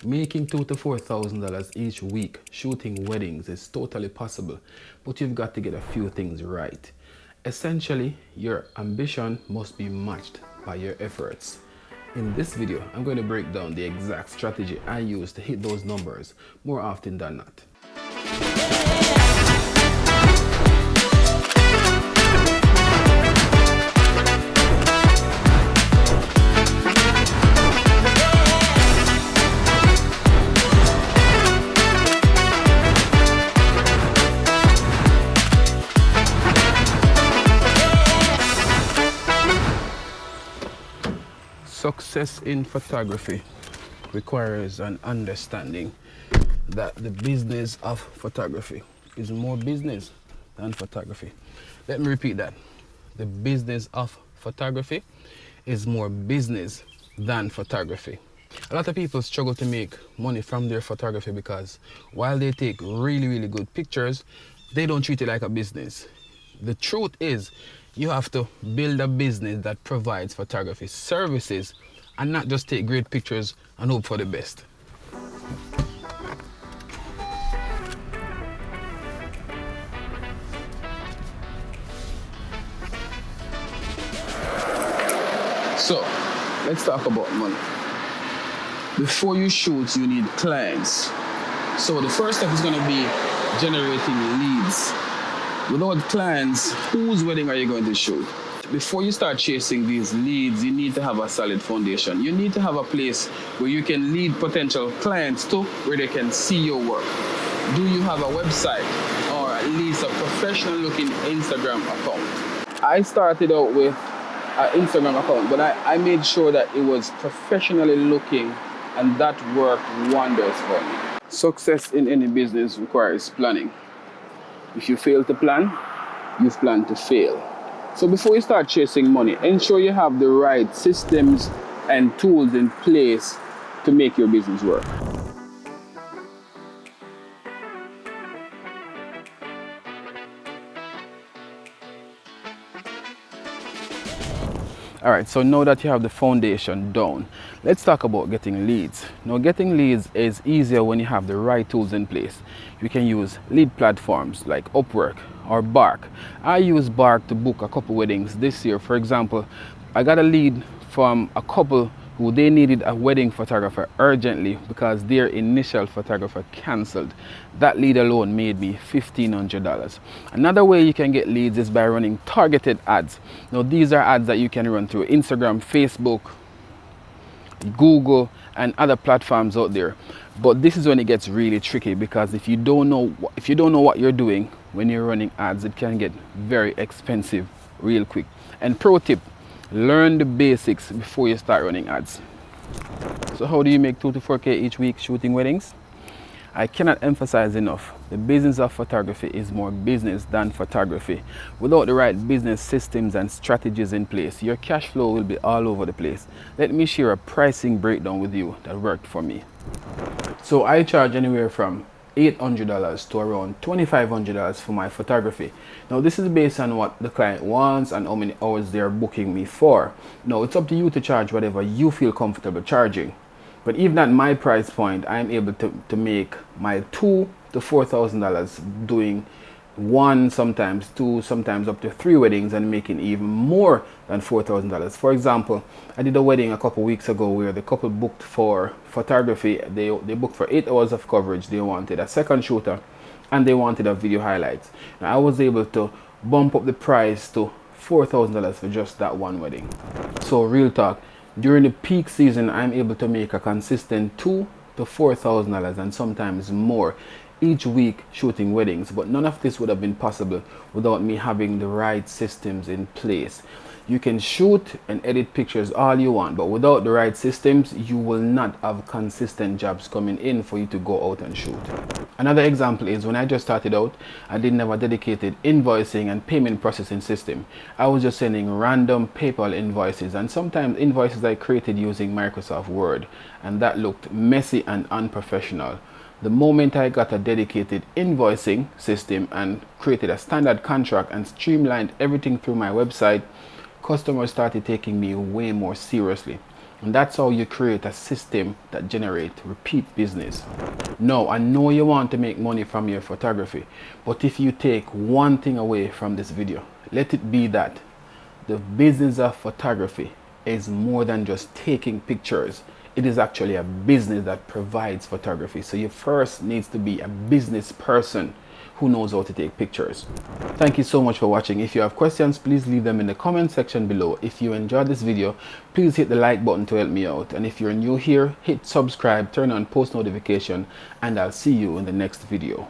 Making $2,000 to $4,000 each week shooting weddings is totally possible, but you've got to get a few things right. Essentially, your ambition must be matched by your efforts. In this video, I'm going to break down the exact strategy I use to hit those numbers more often than not. Success in photography requires an understanding that the business of photography is more business than photography. Let me repeat that. The business of photography is more business than photography. A lot of people struggle to make money from their photography because while they take really good pictures, they don't treat it like a business. The truth is, you have to build a business that provides photography services and not just take great pictures and hope for the best. So, let's talk about money. Before you shoot, you need clients. So the first step is going to be generating leads. Without clients, whose wedding are you going to shoot? Before you start chasing these leads, you need to have a solid foundation. You need to have a place where you can lead potential clients to, where they can see your work. Do you have a website or at least a professional looking Instagram account? I started out with an Instagram account, but I made sure that it was professionally looking, and that worked wonders for me. Success in any business requires planning. If you fail to plan, you've planned to fail. So before you start chasing money, ensure you have the right systems and tools in place to make your business work. Alright, so now that you have the foundation down, let's talk about getting leads. Now, getting leads is easier when you have the right tools in place. You can use lead platforms like Upwork or Bark. I use Bark to book a couple weddings this year. For example, I got a lead from a couple who they needed a wedding photographer urgently because their initial photographer canceled. That lead alone made me $1,500. Another way you can get leads is by running targeted ads. Now, these are ads that you can run through Instagram, Facebook, Google, and other platforms out there. But this is when it gets really tricky, because if you don't know what you're doing when you're running ads, it can get very expensive real quick. And pro tip, learn the basics before you start running ads. So how do you make 2 to 4K each week shooting weddings? I cannot emphasize enough, the business of photography is more business than photography. Without the right business systems and strategies in place, your cash flow will be all over the place. Let me share a pricing breakdown with you that worked for me. So I charge anywhere from $800 to around $2,500 for my photography. Now, this is based on what the client wants and how many hours they are booking me for. Now, it's up to you to charge whatever you feel comfortable charging. But even at my price point, I'm able to make my $2,000 to $4,000 doing 1, sometimes 2, sometimes up to 3 weddings, and making even more than $4,000. For example, I did a wedding a couple weeks ago where the couple booked for photography. They booked for 8 hours of coverage. They wanted a second shooter and they wanted a video highlights. Now, I was able to bump up the price to $4,000 for just that one wedding. So real talk, during the peak season, I'm able to make a consistent $2,000 to $4,000 and sometimes more each week shooting weddings. But none of this would have been possible without me having the right systems in place. You can shoot and edit pictures all you want, but without the right systems, you will not have consistent jobs coming in for you to go out and shoot. Another example is when I just started out, I didn't have a dedicated invoicing and payment processing system. I was just sending random PayPal invoices, and sometimes invoices I created using Microsoft Word, and that looked messy and unprofessional. The moment I got a dedicated invoicing system and created a standard contract and streamlined everything through my website, customers started taking me way more seriously. And that's how you create a system that generates repeat business. Now, I know you want to make money from your photography, but if you take one thing away from this video, let it be that the business of photography is more than just taking pictures. It is actually a business that provides photography. So you first needs to be a business person who knows how to take pictures. Thank you so much for watching. If you have questions, please leave them in the comment section below. If you enjoyed this video, please hit the like button to help me out. And if you're new here, hit subscribe, turn on post notification, and I'll see you in the next video.